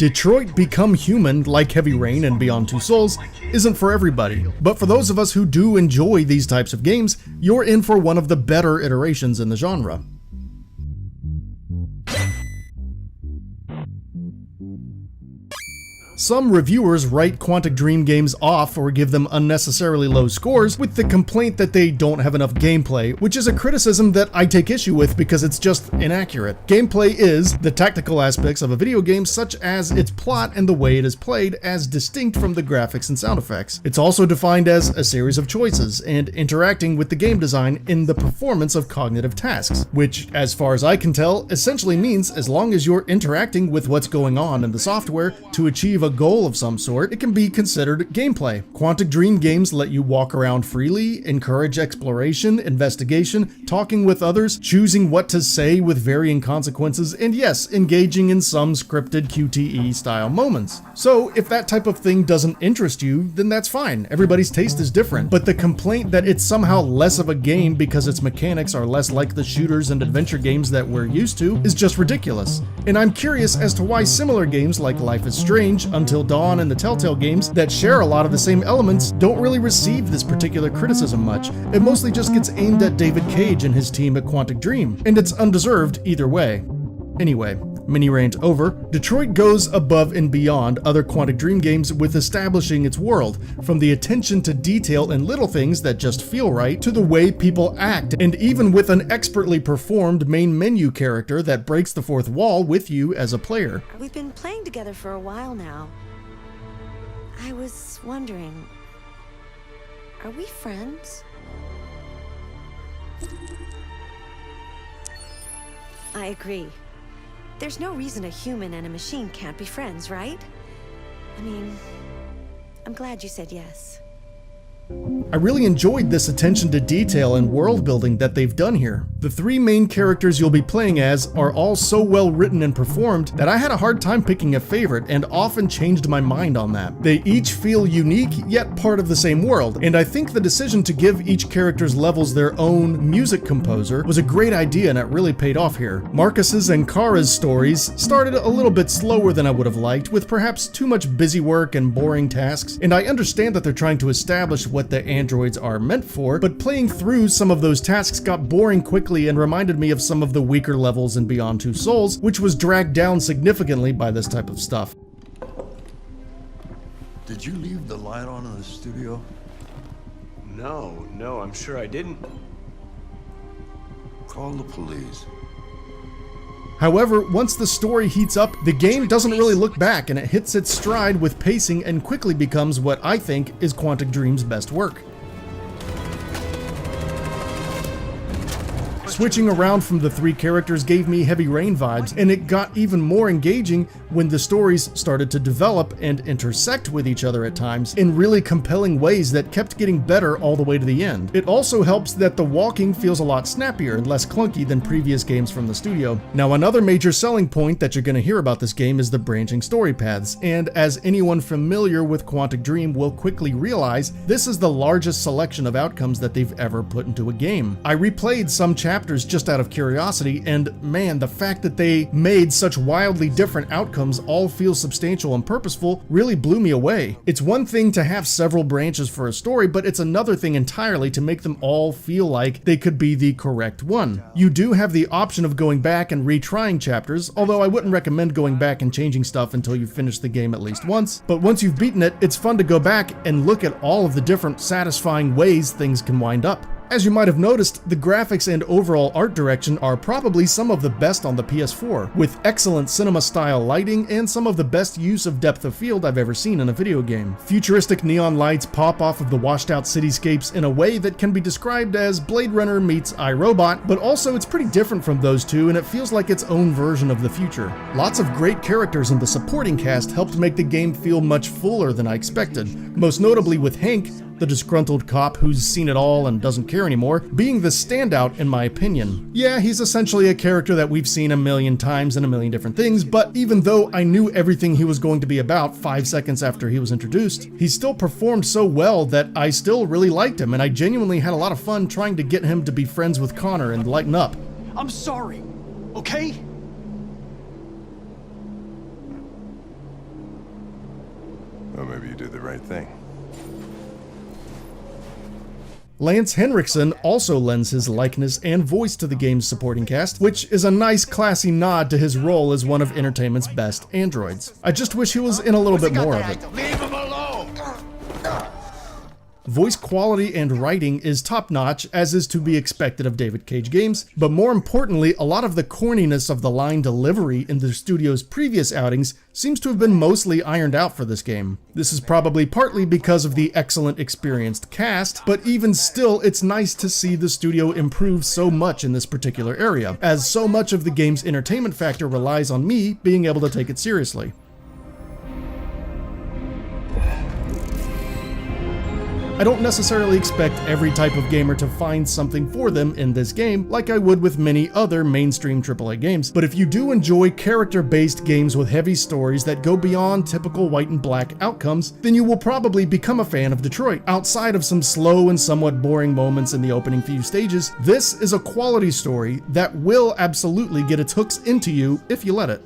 Detroit Become Human, like Heavy Rain and Beyond Two Souls, isn't for everybody, but for those of us who do enjoy these types of games, you're in for one of the better iterations in the genre. Some reviewers write Quantic Dream games off or give them unnecessarily low scores with the complaint that they don't have enough gameplay, which is a criticism that I take issue with because it's just inaccurate. Gameplay is the tactical aspects of a video game, such as its plot and the way it is played, as distinct from the graphics and sound effects. It's also defined as a series of choices and interacting with the game design in the performance of cognitive tasks, which, as far as I can tell, essentially means as long as you're interacting with what's going on in the software to achieve a goal of some sort, it can be considered gameplay. Quantic Dream games let you walk around freely, encourage exploration, investigation, talking with others, choosing what to say with varying consequences, and yes, engaging in some scripted QTE style moments. So if that type of thing doesn't interest you, then that's fine. Everybody's taste is different. But the complaint that it's somehow less of a game because its mechanics are less like the shooters and adventure games that we're used to is just ridiculous. And I'm curious as to why similar games like Life is Strange, Until Dawn, and the Telltale games that share a lot of the same elements don't really receive this particular criticism much. It mostly just gets aimed at David Cage and his team at Quantic Dream, and it's undeserved either way. Anyway, mini rant over. Detroit goes above and beyond other Quantic Dream games with establishing its world, from the attention to detail in little things that just feel right, to the way people act, and even with an expertly performed main menu character that breaks the fourth wall with you as a player. We've been playing together for a while now. I was wondering, are we friends? I agree. There's no reason a human and a machine can't be friends, right? I mean, I'm glad you said yes. I really enjoyed this attention to detail and world building that they've done here. The three main characters you'll be playing as are all so well written and performed that I had a hard time picking a favorite and often changed my mind on that. They each feel unique yet part of the same world, and I think the decision to give each character's levels their own music composer was a great idea and it really paid off here. Marcus's and Kara's stories started a little bit slower than I would have liked, with perhaps too much busy work and boring tasks, and I understand that they're trying to establish what the androids are meant for, but playing through some of those tasks got boring quickly and reminded me of some of the weaker levels in Beyond Two Souls, which was dragged down significantly by this type of stuff. Did you leave the light on in the studio? No, I'm sure I didn't. Call the police. However, once the story heats up, the game doesn't really look back and it hits its stride with pacing and quickly becomes what I think is Quantic Dream's best work. Switching around from the three characters gave me Heavy Rain vibes, and it got even more engaging when the stories started to develop and intersect with each other at times in really compelling ways that kept getting better all the way to the end. It also helps that the walking feels a lot snappier and less clunky than previous games from the studio. Now, another major selling point that you're going to hear about this game is the branching story paths, and as anyone familiar with Quantic Dream will quickly realize, this is the largest selection of outcomes that they've ever put into a game. I replayed some chapters just out of curiosity, and man, the fact that they made such wildly different outcomes all feel substantial and purposeful really blew me away. It's one thing to have several branches for a story, but it's another thing entirely to make them all feel like they could be the correct one. You do have the option of going back and retrying chapters, although I wouldn't recommend going back and changing stuff until you've finished the game at least once, but once you've beaten it, it's fun to go back and look at all of the different satisfying ways things can wind up. As you might have noticed, the graphics and overall art direction are probably some of the best on the PS4, with excellent cinema-style lighting and some of the best use of depth of field I've ever seen in a video game. Futuristic neon lights pop off of the washed-out cityscapes in a way that can be described as Blade Runner meets iRobot, but also it's pretty different from those two and it feels like its own version of the future. Lots of great characters in the supporting cast helped make the game feel much fuller than I expected, most notably with Hank, the disgruntled cop who's seen it all and doesn't care anymore, being the standout in my opinion. Yeah, he's essentially a character that we've seen a million times in a million different things, but even though I knew everything he was going to be about 5 seconds after he was introduced, he still performed so well that I still really liked him, and I genuinely had a lot of fun trying to get him to be friends with Connor and lighten up. I'm sorry, okay? Well, maybe you did the right thing. Lance Henriksen also lends his likeness and voice to the game's supporting cast, which is a nice, classy nod to his role as one of entertainment's best androids. I just wish he was in a little bit more of it. Leave him alone! Voice quality and writing is top-notch, as is to be expected of David Cage games, but more importantly, a lot of the corniness of the line delivery in the studio's previous outings seems to have been mostly ironed out for this game. This is probably partly because of the excellent experienced cast, but even still, it's nice to see the studio improve so much in this particular area, as so much of the game's entertainment factor relies on me being able to take it seriously. I don't necessarily expect every type of gamer to find something for them in this game, like I would with many other mainstream AAA games, but if you do enjoy character-based games with heavy stories that go beyond typical white and black outcomes, then you will probably become a fan of Detroit. Outside of some slow and somewhat boring moments in the opening few stages, this is a quality story that will absolutely get its hooks into you if you let it.